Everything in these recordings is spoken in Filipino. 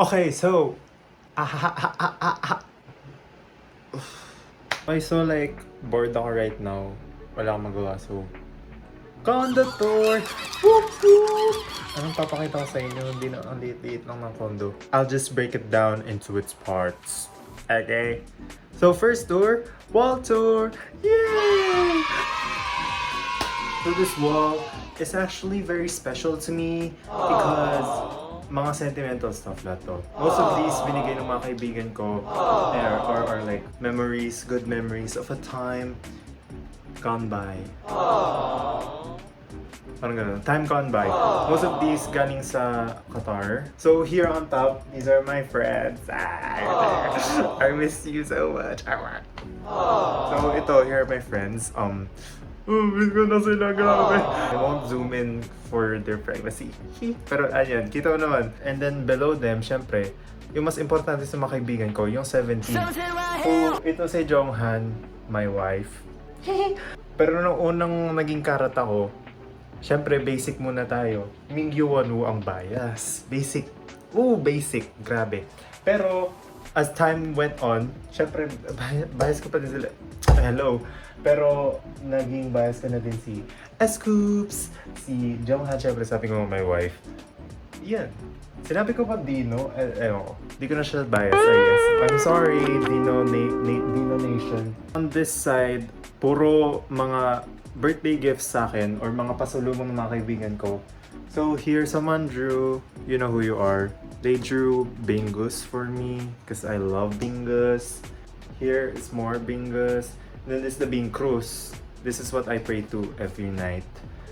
Okay, so okay, so like bored ako right now. Wala akong magawa, so condo tour! Whoop, whoop! Anong papakita ko sa inyo? Hindi na, ang liit-liit lang ng condo. I'll just break it down into its parts. Okay? So first tour, wall tour! Yay! So this wall is actually very special to me because mga sentimental stuff na to. Most of these binigay ng mga kaibigan ko or like memories, good memories of a time gone by. Parang ganun. Time gone by. Most of these galing sa Qatar. So here on top, these are my friends. I miss you so much. So ito, here are my friends. Miss ko na sila, grabe. I won't zoom in for their privacy. Pero ayan, kita mo naman. And then below them, syempre, yung mas importante sa mga kaibigan ko, yung 17. So ito si Jonghan, my wife. Pero nung unang naging karat ako, syempre basic muna tayo. Mingyuan ang bias. Basic. Basic. Grabe. Pero as time went on, syempre bias ko pa din sila. Hello. Pero naging bias ko na din si Scoops, si Jonghan, syempre sabi ko my wife. Yan. Sinabi ko pa Dino, ewan ko. Di ko na siya bias, I guess. I'm sorry, Dino Nation. On this side, puro mga birthday gifts sa akin or mga pasalubong ng mga kaibigan ko. So here, someone drew, you know who you are. They drew bingus for me because I love bingus. Here is more bingus. Then this is the Bing Cruz. This is what I pray to every night.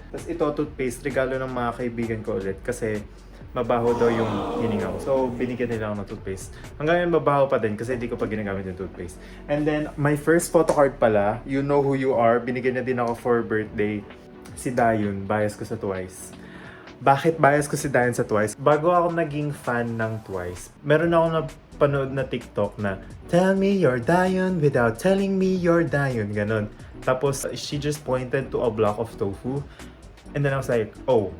Tapos ito, toothpaste. Regalo ng mga kaibigan ko ulit kasi mabaho daw yung hininga ko. So, binigyan nila ako ng toothpaste. Hanggang ngayon, mabaho pa din kasi hindi ko pa ginagamit yung toothpaste. And then, my first photocard pala, you know who you are, binigyan niya din ako for birthday. Si Dayon, bias ko sa Twice. Bakit bias ko si Dayon sa Twice? Bago ako naging fan ng Twice, meron ako napanood na TikTok na tell me you're Dayon without telling me you're Dayon. Ganon. Tapos, she just pointed to a block of tofu. And then I was like, oh,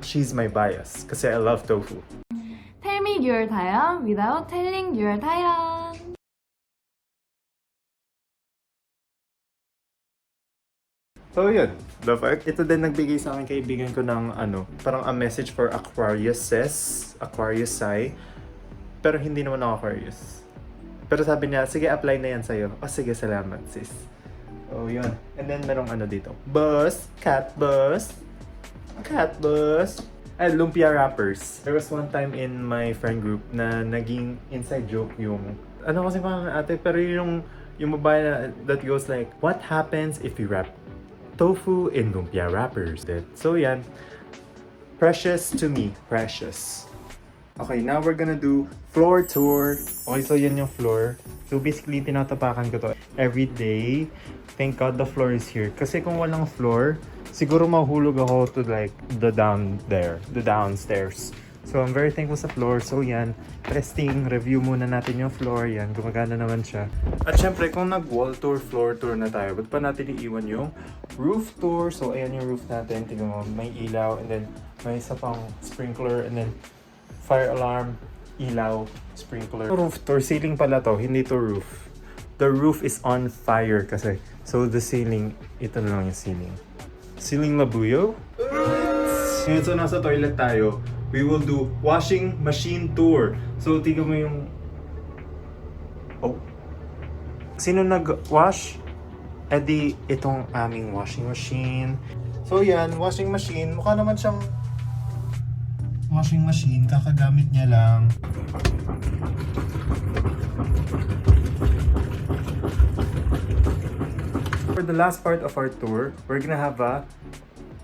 she's my bias kasi I love tofu. Tell me you're Dayon without telling you're Dayon. So yun, the fact, ito din nagbigay sa akin kaibigan ko ng parang a message for Aquarius Sai. Pero hindi naman ako Aquarius. Pero sabi niya, sige apply na yan sa'yo. Oh sige, salamat sis. Oh yun. And then merong dito. Cat bus. And lumpia wrappers. There was one time in my friend group na naging inside joke yung kasi parang ate, pero yung babae na that goes like, what happens if you wrap tofu in lumpia wrappers? So yan, precious to me, precious. Okay, now we're gonna do floor tour. Okay, so yan yung floor. So basically, tinatapakan ko to every day. Thank God the floor is here. Kasi kung walang floor, siguro mahulog ako to like the downstairs. So I'm very thankful sa floor. So yan, testing, review muna natin yung floor. Yan, gumagana naman siya. At syempre, kung nag-wall tour, floor tour na tayo, ba't pa natin iiwan yung roof tour? So ayan yung roof natin. Tingnan mo, may ilaw, and then may isa pang sprinkler, and then fire alarm, ilaw, sprinkler. Roof tour, ceiling pala to, hindi to roof. The roof is on fire kasi. So the ceiling, ito na lang yung ceiling. Ceiling labuyo? Ngayon, so nasa toilet tayo. We will do washing machine tour. So tingnan mo yung... Oh. Sino nag-wash? Di itong aming washing machine. So yan, washing machine. Mukha naman siyang washing machine. Kakagamit niya lang. For the last part of our tour, we're gonna have a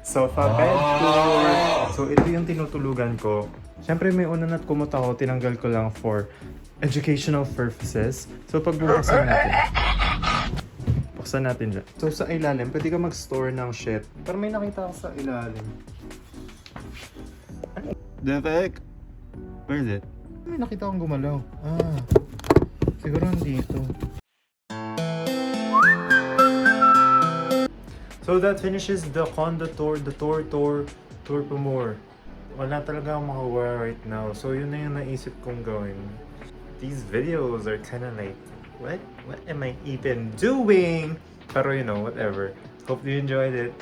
sofa bed tour. So ito yung tinutulugan ko. Siyempre may una na't kumot ako, tinanggal ko lang for educational purposes. So pagbubuksan natin. Buksan natin dyan. So sa ilalim, pwede ka mag-store ng shit. Pero may nakita ako sa ilalim. Defek? Where is it? May nakita akong gumalaw. Siguro nandito. So that finishes the condo tour, the tour for more. wala talaga akong magawa right now. So yun na yung naisip kong gawin. These videos are kind of like, what am I even doing? Pero you know, whatever. Hope you enjoyed it.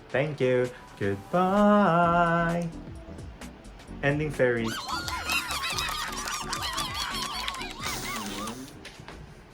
Thank you. Goodbye. Ending fairy.